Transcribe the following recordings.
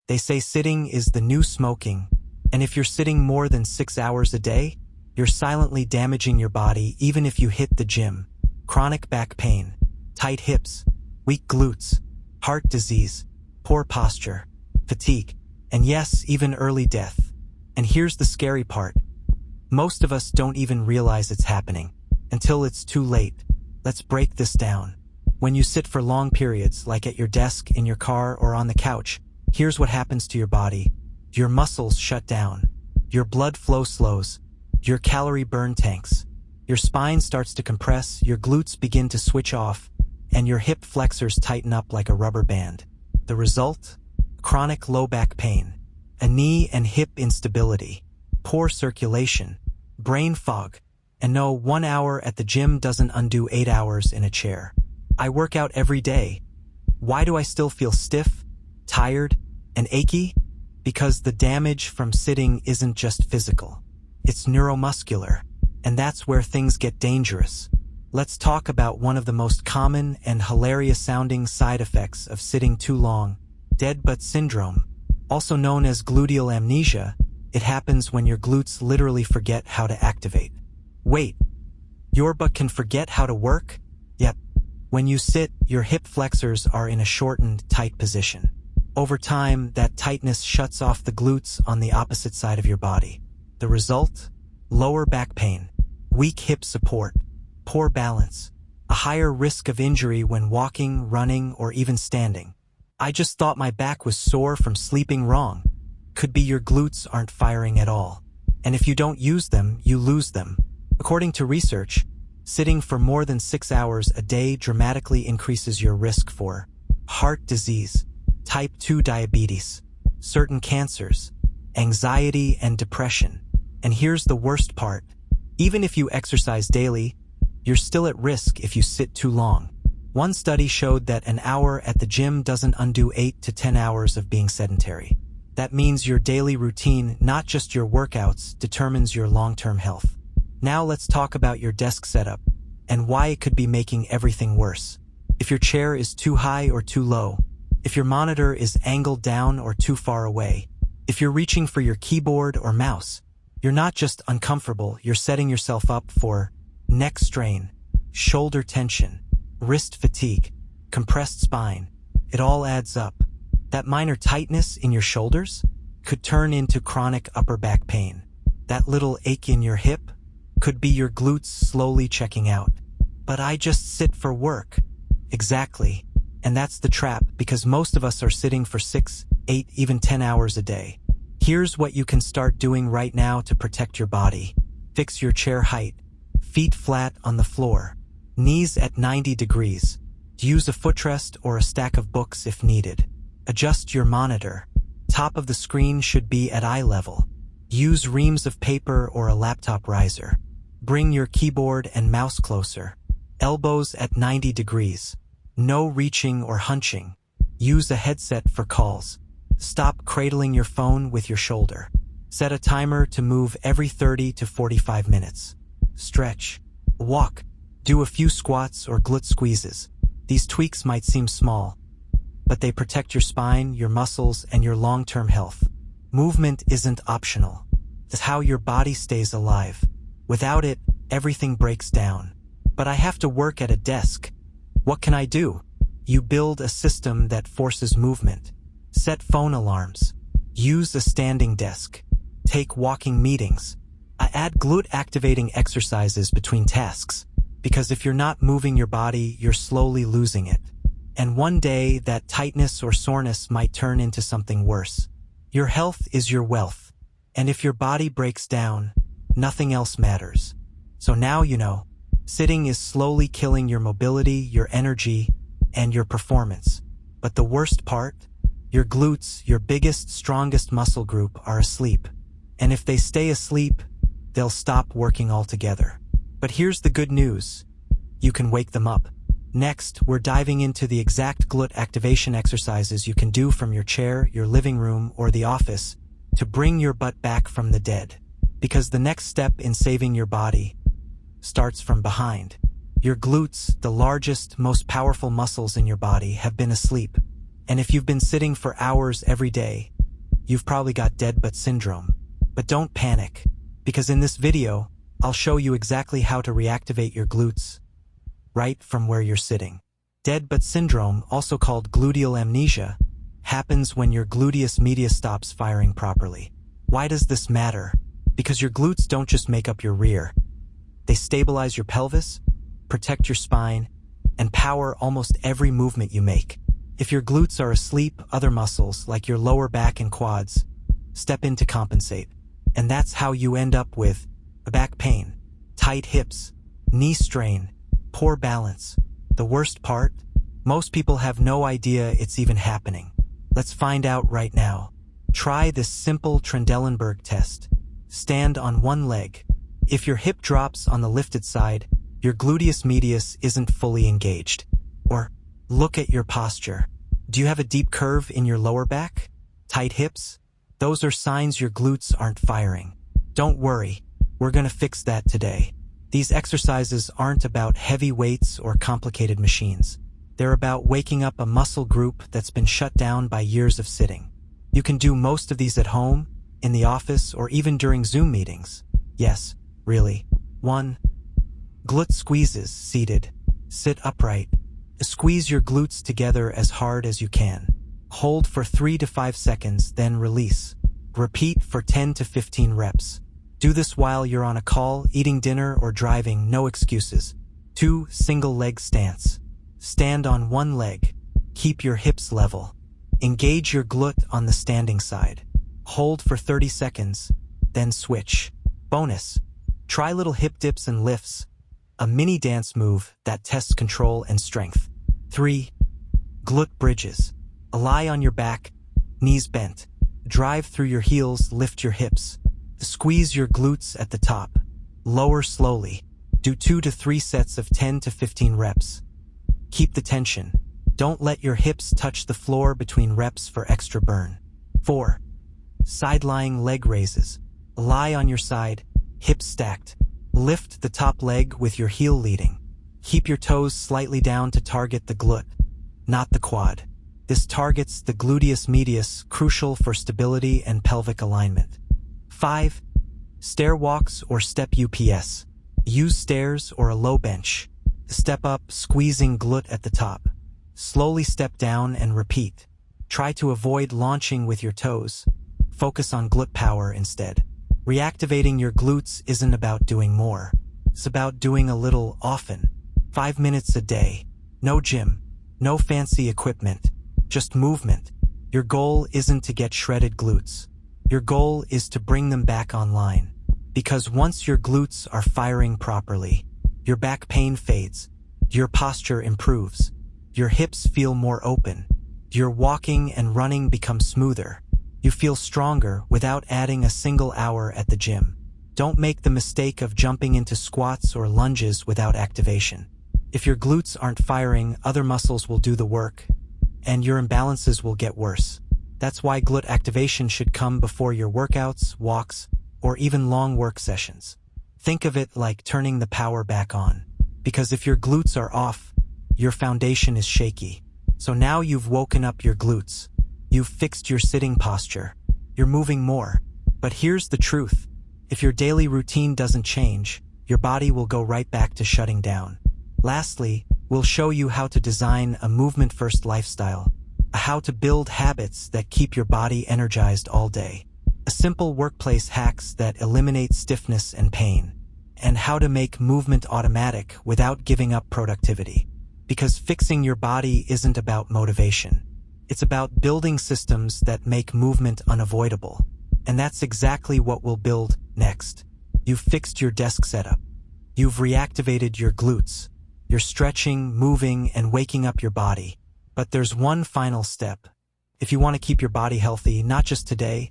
They say sitting is the new smoking, and if you're sitting more than 6 hours a day, you're silently damaging your body even if you hit the gym. Chronic back pain, tight hips, weak glutes, heart disease, poor posture, fatigue, and yes, even early death. And here's the scary part. Most of us don't even realize it's happening until it's too late. Let's break this down. When you sit for long periods, like at your desk, in your car, or on the couch, here's what happens to your body. Your muscles shut down. Your blood flow slows. Your calorie burn tanks. Your spine starts to compress, your glutes begin to switch off, and your hip flexors tighten up like a rubber band. The result? Chronic low back pain, a knee and hip instability, poor circulation, brain fog, and no, 1 hour at the gym doesn't undo 8 hours in a chair. I work out every day. Why do I still feel stiff, tired, and achy? Because the damage from sitting isn't just physical. It's neuromuscular, and that's where things get dangerous. Let's talk about one of the most common and hilarious-sounding side effects of sitting too long, dead butt syndrome. Also known as gluteal amnesia, it happens when your glutes literally forget how to activate. Wait, your butt can forget how to work? Yep. When you sit, your hip flexors are in a shortened, tight position. Over time, that tightness shuts off the glutes on the opposite side of your body. The result? Lower back pain, weak hip support, poor balance, a higher risk of injury when walking, running, or even standing. I just thought my back was sore from sleeping wrong. Could be your glutes aren't firing at all. And if you don't use them, you lose them. According to research, sitting for more than 6 hours a day dramatically increases your risk for heart disease, type 2 diabetes, certain cancers, anxiety, and depression. And here's the worst part. Even if you exercise daily, you're still at risk if you sit too long. One study showed that an hour at the gym doesn't undo 8 to 10 hours of being sedentary. That means your daily routine, not just your workouts, determines your long-term health. Now let's talk about your desk setup and why it could be making everything worse. If your chair is too high or too low, if your monitor is angled down or too far away, if you're reaching for your keyboard or mouse, you're not just uncomfortable, you're setting yourself up for neck strain, shoulder tension, wrist fatigue, compressed spine. It all adds up. That minor tightness in your shoulders could turn into chronic upper back pain. That little ache in your hip could be your glutes slowly checking out. But I just sit for work. Exactly. And that's the trap, because most of us are sitting for 6, 8, even 10 hours a day. Here's what you can start doing right now to protect your body. Fix your chair height. Feet flat on the floor. Knees at 90 degrees. Use a footrest or a stack of books if needed. Adjust your monitor. Top of the screen should be at eye level. Use reams of paper or a laptop riser. Bring your keyboard and mouse closer. Elbows at 90 degrees. No reaching or hunching. Use a headset for calls. Stop cradling your phone with your shoulder. Set a timer to move every 30 to 45 minutes. Stretch. Walk. Do a few squats or glute squeezes. These tweaks might seem small, but they protect your spine, your muscles, and your long-term health. Movement isn't optional. It's how your body stays alive. Without it, everything breaks down. But I have to work at a desk. What can I do? You build a system that forces movement. Set phone alarms. Use a standing desk. Take walking meetings. I add glute activating exercises between tasks, because if you're not moving your body, you're slowly losing it. And one day, that tightness or soreness might turn into something worse. Your health is your wealth. And if your body breaks down, nothing else matters. So now you know, sitting is slowly killing your mobility, your energy, and your performance. But the worst part? Your glutes, your biggest, strongest muscle group, are asleep. And if they stay asleep, they'll stop working altogether. But here's the good news. You can wake them up. Next, we're diving into the exact glute activation exercises you can do from your chair, your living room, or the office to bring your butt back from the dead. Because the next step in saving your body starts from behind. Your glutes, the largest, most powerful muscles in your body, have been asleep. And if you've been sitting for hours every day, you've probably got dead butt syndrome. But don't panic, because in this video, I'll show you exactly how to reactivate your glutes right from where you're sitting. Dead butt syndrome, also called gluteal amnesia, happens when your gluteus medius stops firing properly. Why does this matter? Because your glutes don't just make up your rear. They stabilize your pelvis, protect your spine, and power almost every movement you make. If your glutes are asleep, other muscles, like your lower back and quads, step in to compensate. And that's how you end up with back pain, tight hips, knee strain, poor balance. The worst part? Most people have no idea it's even happening. Let's find out right now. Try this simple Trendelenburg test. Stand on one leg. If your hip drops on the lifted side, your gluteus medius isn't fully engaged. Or look at your posture. Do you have a deep curve in your lower back? Tight hips? Those are signs your glutes aren't firing. Don't worry, we're gonna fix that today. These exercises aren't about heavy weights or complicated machines. They're about waking up a muscle group that's been shut down by years of sitting. You can do most of these at home, in the office, or even during Zoom meetings. Yes, really. 1. Glute squeezes, seated. Sit upright. Squeeze your glutes together as hard as you can. Hold for 3 to 5 seconds, then release. Repeat for 10 to 15 reps. Do this while you're on a call, eating dinner, or driving, no excuses. 2. Single leg stance. Stand on one leg. Keep your hips level. Engage your glute on the standing side. Hold for 30 seconds, then switch. Bonus. Try little hip dips and lifts, a mini dance move that tests control and strength. 3. Glute bridges. Lie on your back, knees bent. Drive through your heels, lift your hips. Squeeze your glutes at the top. Lower slowly. Do 2 to 3 sets of 10 to 15 reps. Keep the tension. Don't let your hips touch the floor between reps for extra burn. 4. Side-lying leg raises. Lie on your side, hips stacked. Lift the top leg with your heel leading. Keep your toes slightly down to target the glute, not the quad. This targets the gluteus medius, crucial for stability and pelvic alignment. 5. Stair walks or step UPS. Use stairs or a low bench. Step up, squeezing glute at the top. Slowly step down and repeat. Try to avoid launching with your toes. Focus on glute power instead. Reactivating your glutes isn't about doing more. It's about doing a little often. 5 minutes a day. No gym. No fancy equipment. Just movement. Your goal isn't to get shredded glutes. Your goal is to bring them back online. Because once your glutes are firing properly, your back pain fades, your posture improves, your hips feel more open, your walking and running become smoother. You feel stronger without adding a single hour at the gym. Don't make the mistake of jumping into squats or lunges without activation. If your glutes aren't firing, other muscles will do the work, and your imbalances will get worse. That's why glute activation should come before your workouts, walks, or even long work sessions. Think of it like turning the power back on. Because if your glutes are off, your foundation is shaky. So now you've woken up your glutes. You've fixed your sitting posture. You're moving more. But here's the truth. If your daily routine doesn't change, your body will go right back to shutting down. Lastly, we'll show you how to design a movement-first lifestyle, how to build habits that keep your body energized all day, a simple workplace hacks that eliminate stiffness and pain, and how to make movement automatic without giving up productivity. Because fixing your body isn't about motivation. It's about building systems that make movement unavoidable. And that's exactly what we'll build next. You've fixed your desk setup. You've reactivated your glutes. You're stretching, moving, and waking up your body. But there's one final step. If you want to keep your body healthy, not just today,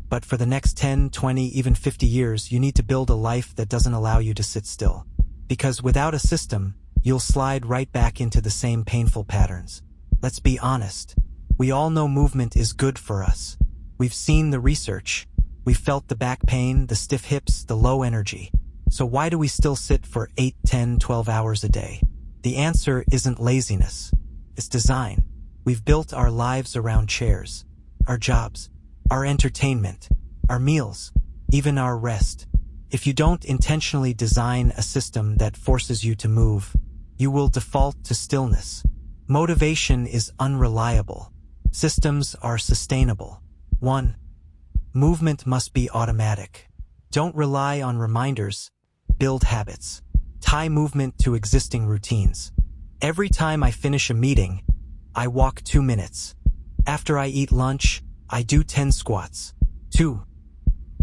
but for the next 10, 20, even 50 years, you need to build a life that doesn't allow you to sit still. Because without a system, you'll slide right back into the same painful patterns. Let's be honest. We all know movement is good for us. We've seen the research. We've felt the back pain, the stiff hips, the low energy. So why do we still sit for 8, 10, 12 hours a day? The answer isn't laziness. It's design. We've built our lives around chairs, our jobs, our entertainment, our meals, even our rest. If you don't intentionally design a system that forces you to move, you will default to stillness. Motivation is unreliable. Systems are sustainable. 1. Movement must be automatic. Don't rely on reminders. Build habits. Tie movement to existing routines. Every time I finish a meeting, I walk 2 minutes. After I eat lunch, I do 10 squats. 2.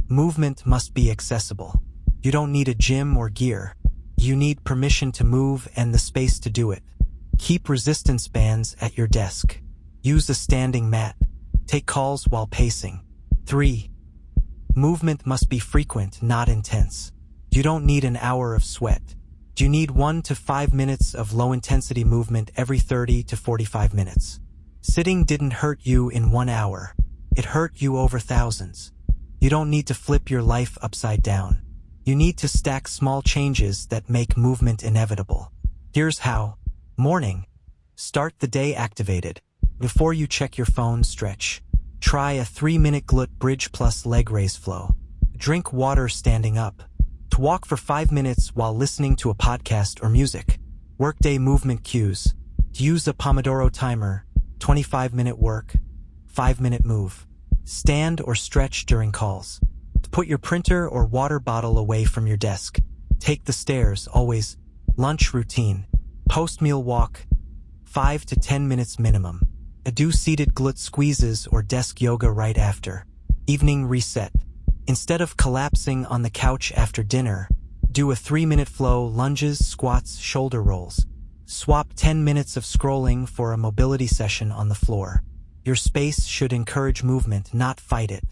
Movement must be accessible. You don't need a gym or gear. You need permission to move and the space to do it. Keep resistance bands at your desk. Use a standing mat. Take calls while pacing. 3. Movement must be frequent, not intense. You don't need an hour of sweat. You need 1 to 5 minutes of low-intensity movement every 30 to 45 minutes. Sitting didn't hurt you in 1 hour. It hurt you over thousands. You don't need to flip your life upside down. You need to stack small changes that make movement inevitable. Here's how. Morning. Start the day activated. Before you check your phone, stretch. Try a 3-minute glute bridge plus leg raise flow. Drink water standing up. To walk for 5 minutes while listening to a podcast or music. Workday movement cues. To use a Pomodoro timer. 25-minute work, 5-minute move. Stand or stretch during calls. To put your printer or water bottle away from your desk. Take the stairs, always. Lunch routine. Post-meal walk, 5 to 10 minutes minimum. Do seated glute squeezes or desk yoga right after. Evening reset. Instead of collapsing on the couch after dinner, do a 3-minute flow, lunges, squats, shoulder rolls. Swap 10 minutes of scrolling for a mobility session on the floor. Your space should encourage movement, not fight it.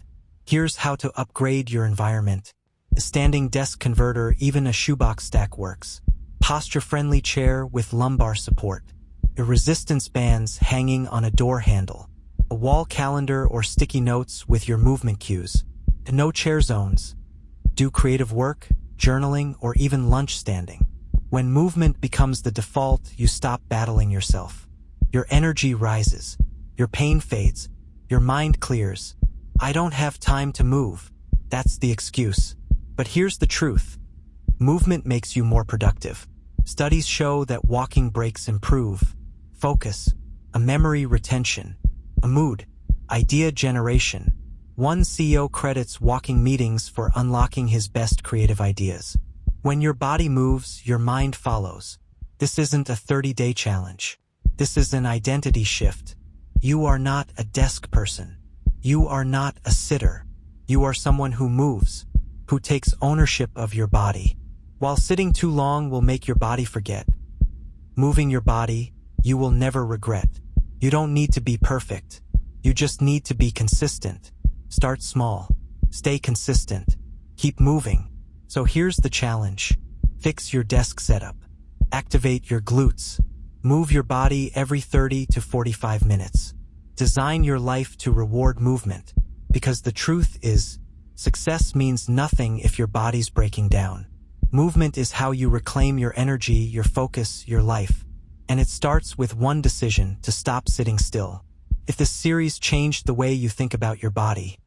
Here's how to upgrade your environment. A standing desk converter, even a shoebox stack works. Posture-friendly chair with lumbar support. Resistance bands hanging on a door handle. A wall calendar or sticky notes with your movement cues. No chair zones. Do creative work, journaling, or even lunch standing. When movement becomes the default, you stop battling yourself. Your energy rises. Your pain fades. Your mind clears. I don't have time to move. That's the excuse. But here's the truth. Movement makes you more productive. Studies show that walking breaks improve focus, a memory retention, a mood, idea generation. One CEO credits walking meetings for unlocking his best creative ideas. When your body moves, your mind follows. This isn't a 30-day challenge. This is an identity shift. You are not a desk person. You are not a sitter. You are someone who moves, who takes ownership of your body. While sitting too long will make your body forget, moving your body, you will never regret. You don't need to be perfect. You just need to be consistent. Start small. Stay consistent. Keep moving. So here's the challenge. Fix your desk setup. Activate your glutes. Move your body every 30 to 45 minutes. Design your life to reward movement. Because the truth is, success means nothing if your body's breaking down. Movement is how you reclaim your energy, your focus, your life. And it starts with one decision: to stop sitting still. If this series changed the way you think about your body,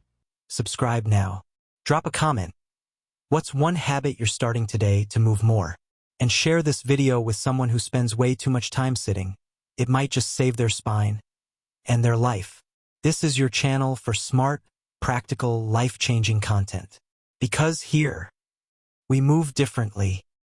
subscribe now. Drop a comment. What's one habit you're starting today to move more? And share this video with someone who spends way too much time sitting. It might just save their spine and their life. This is your channel for smart, practical, life-changing content. Because here, we move differently.